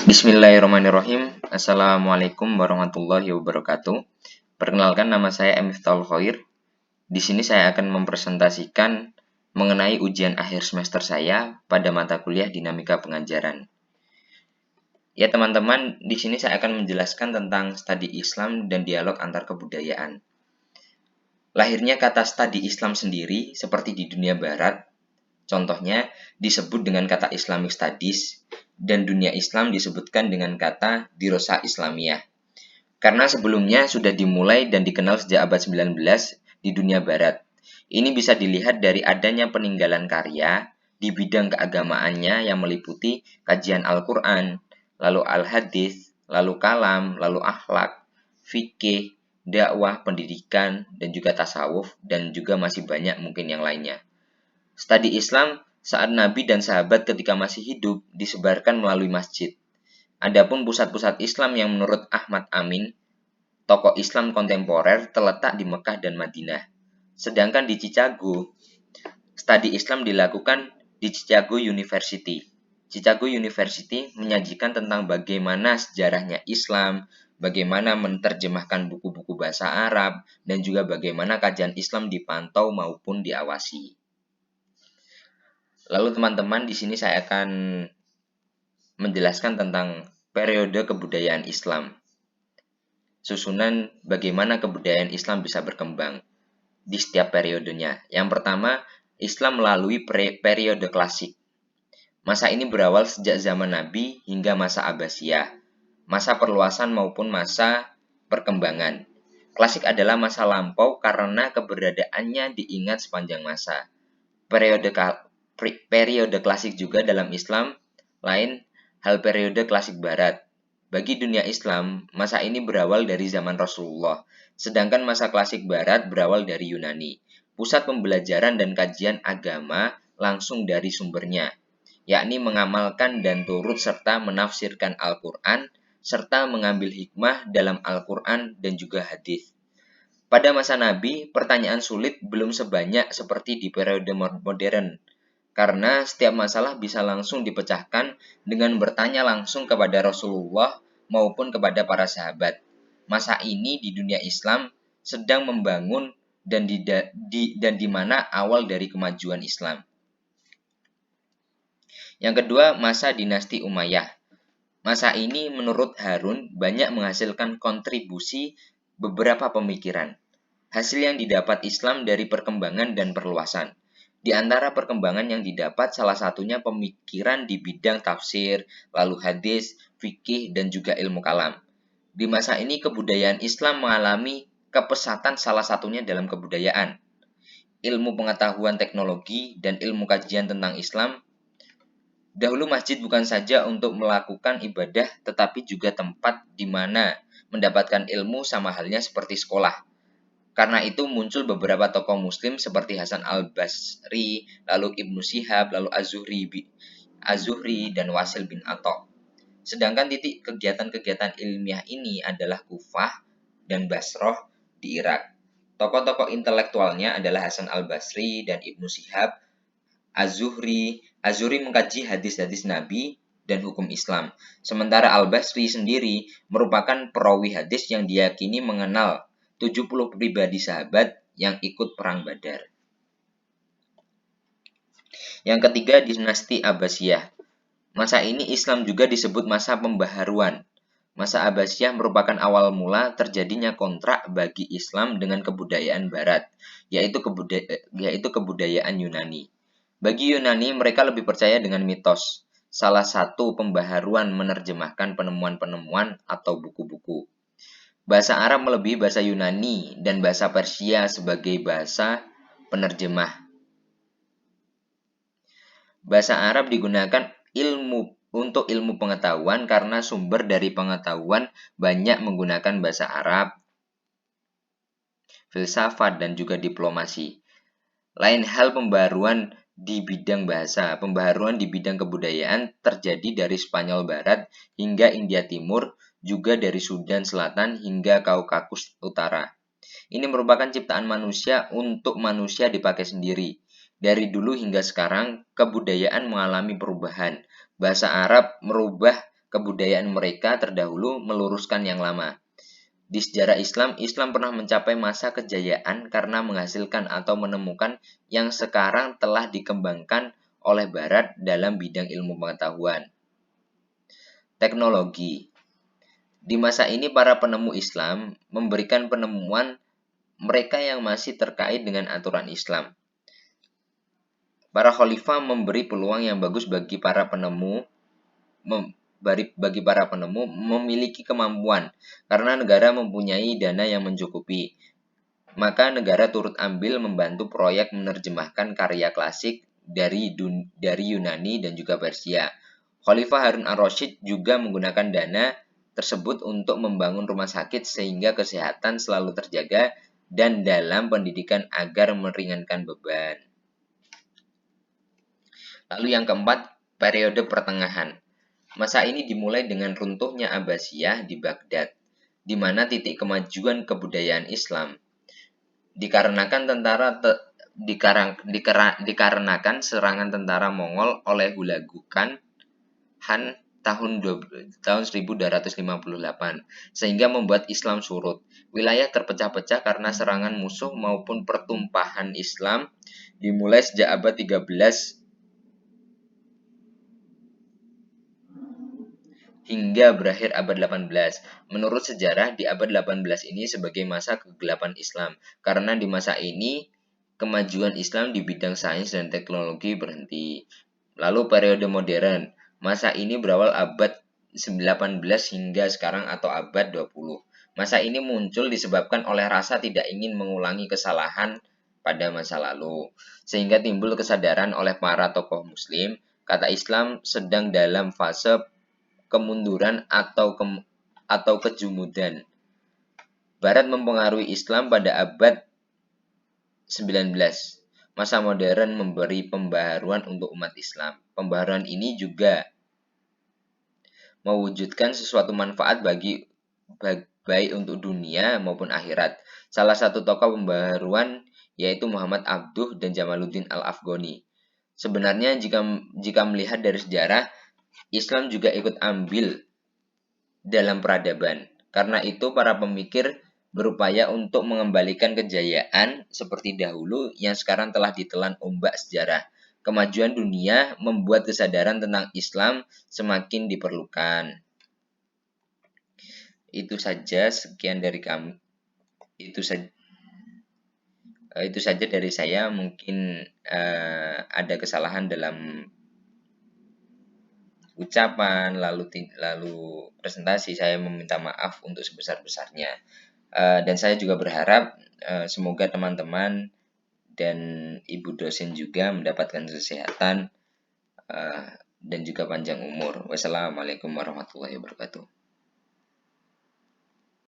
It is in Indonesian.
Bismillahirrahmanirrahim. Assalamualaikum warahmatullahi wabarakatuh. Perkenalkan, nama saya M. Miftahul Khoir. Di sini saya akan mempresentasikan mengenai ujian akhir semester saya pada mata kuliah Dinamika Pengajaran. Ya teman-teman, di sini saya akan menjelaskan tentang studi Islam dan dialog antar kebudayaan. Lahirnya kata studi Islam sendiri seperti di dunia barat, contohnya disebut dengan kata Islamic Studies, dan dunia Islam disebutkan dengan kata Dirosah Islamiyah. Karena sebelumnya sudah dimulai dan dikenal sejak abad 19 di dunia barat. Ini bisa dilihat dari adanya peninggalan karya di bidang keagamaannya yang meliputi kajian Al-Quran, lalu Al-Hadis, lalu Kalam, lalu Akhlak, Fikih, dakwah, pendidikan, dan juga tasawuf, dan juga masih banyak mungkin yang lainnya. Studi Islam saat Nabi dan sahabat ketika masih hidup disebarkan melalui masjid. Adapun pusat-pusat Islam yang menurut Ahmad Amin, tokoh Islam kontemporer, terletak di Mekah dan Madinah. Sedangkan di Chicago, studi Islam dilakukan di Chicago University. Chicago University menyajikan tentang bagaimana sejarahnya Islam, bagaimana menerjemahkan buku-buku bahasa Arab, dan juga bagaimana kajian Islam dipantau maupun diawasi. Lalu teman-teman, di sini saya akan menjelaskan tentang periode kebudayaan Islam. Susunan bagaimana kebudayaan Islam bisa berkembang di setiap periodenya. Yang pertama, Islam melalui periode klasik. Masa ini berawal sejak zaman Nabi hingga masa Abbasiyah, masa perluasan maupun masa perkembangan. Klasik adalah masa lampau karena keberadaannya diingat sepanjang masa. Periode klasik juga dalam Islam lain hal periode klasik barat. Bagi dunia Islam, masa ini berawal dari zaman Rasulullah, sedangkan masa klasik barat berawal dari Yunani. Pusat pembelajaran dan kajian agama langsung dari sumbernya, yakni mengamalkan dan turut serta menafsirkan Al-Quran, serta mengambil hikmah dalam Al-Quran dan juga hadis. Pada masa Nabi, pertanyaan sulit belum sebanyak seperti di periode modern, karena setiap masalah bisa langsung dipecahkan dengan bertanya langsung kepada Rasulullah maupun kepada para sahabat. Masa ini di dunia Islam sedang membangun dan di mana awal dari kemajuan Islam. Yang kedua, masa dinasti Umayyah. Masa ini menurut Harun banyak menghasilkan kontribusi beberapa pemikiran. Hasil yang didapat Islam dari perkembangan dan perluasan. Di antara perkembangan yang didapat salah satunya pemikiran di bidang tafsir, lalu hadis, fikih, dan juga ilmu kalam. Di masa ini kebudayaan Islam mengalami kepesatan salah satunya dalam kebudayaan. Ilmu pengetahuan teknologi dan ilmu kajian tentang Islam. Dahulu masjid bukan saja untuk melakukan ibadah tetapi juga tempat di mana mendapatkan ilmu sama halnya seperti sekolah. Karena itu muncul beberapa tokoh muslim seperti Hasan al-Basri, lalu Ibnu Syihab, lalu Az-Zuhri dan Wasil bin Atha. Sedangkan titik kegiatan-kegiatan ilmiah ini adalah Kufah dan Basrah di Irak. Tokoh-tokoh intelektualnya adalah Hasan al-Basri dan Ibnu Syihab. Az-Zuhri mengkaji hadis-hadis Nabi dan hukum Islam. Sementara Al-Basri sendiri merupakan perawi hadis yang diyakini mengenal 70 pribadi sahabat yang ikut perang Badar. Yang ketiga, dinasti Abbasiyah. Masa ini Islam juga disebut masa pembaharuan. Masa Abbasiyah merupakan awal mula terjadinya kontrak bagi Islam dengan kebudayaan Barat, yaitu kebudayaan Yunani. Bagi Yunani, mereka lebih percaya dengan mitos. Salah satu pembaharuan menerjemahkan penemuan-penemuan atau buku-buku. Bahasa Arab melebihi bahasa Yunani dan bahasa Persia sebagai bahasa penerjemah. Bahasa Arab digunakan untuk ilmu pengetahuan karena sumber dari pengetahuan banyak menggunakan bahasa Arab, filsafat, dan juga diplomasi. Lain hal pembaharuan di bidang bahasa. Pembaharuan di bidang kebudayaan terjadi dari Spanyol Barat hingga India Timur, juga dari Sudan Selatan hingga Kaukasus Utara. Ini merupakan ciptaan manusia untuk manusia dipakai sendiri. Dari dulu hingga sekarang, kebudayaan mengalami perubahan. Bahasa Arab merubah kebudayaan mereka terdahulu meluruskan yang lama. Di sejarah Islam, Islam pernah mencapai masa kejayaan karena menghasilkan atau menemukan yang sekarang telah dikembangkan oleh Barat dalam bidang ilmu pengetahuan. Teknologi. Di masa ini para penemu Islam memberikan penemuan mereka yang masih terkait dengan aturan Islam. Para khalifah memberi peluang yang bagus bagi para penemu memiliki kemampuan karena negara mempunyai dana yang mencukupi. Maka negara turut ambil membantu proyek menerjemahkan karya klasik dari Yunani dan juga Persia. Khalifah Harun ar-Rasyid juga menggunakan dana tersebut untuk membangun rumah sakit sehingga kesehatan selalu terjaga dan dalam pendidikan agar meringankan beban. Lalu yang keempat, periode pertengahan. Masa ini dimulai dengan runtuhnya Abbasiyah di Baghdad, di mana titik kemajuan kebudayaan Islam. Dikarenakan serangan tentara Mongol oleh Hulagu Khan tahun 1258, sehingga membuat Islam surut. Wilayah terpecah-pecah karena serangan musuh maupun pertumpahan Islam dimulai sejak abad 13 hingga berakhir abad 18. Menurut sejarah, di abad 18 ini sebagai masa kegelapan Islam, karena di masa ini kemajuan Islam di bidang sains dan teknologi berhenti. Lalu periode modern, masa ini berawal abad 18 hingga sekarang atau abad 20. Masa ini muncul disebabkan oleh rasa tidak ingin mengulangi kesalahan pada masa lalu, sehingga timbul kesadaran oleh para tokoh muslim, kata Islam sedang dalam fase kemunduran atau kejumudan. Barat mempengaruhi Islam pada abad 19. Masa modern memberi pembaharuan untuk umat Islam. Pembaharuan ini juga mewujudkan sesuatu manfaat baik untuk dunia maupun akhirat. Salah satu tokoh pembaharuan yaitu Muhammad Abduh dan Jamaluddin Al-Afghani. Sebenarnya jika melihat dari sejarah, Islam juga ikut ambil dalam peradaban. Karena itu para pemikir berupaya untuk mengembalikan kejayaan seperti dahulu yang sekarang telah ditelan ombak sejarah. Kemajuan dunia membuat kesadaran tentang Islam semakin diperlukan. Itu saja sekian dari kami. Itu saja dari saya. Mungkin ada kesalahan dalam ucapan lalu presentasi. Saya meminta maaf untuk sebesar-besarnya. Dan saya juga berharap semoga teman-teman dan ibu dosen juga mendapatkan kesehatan dan juga panjang umur. Wassalamualaikum warahmatullahi wabarakatuh.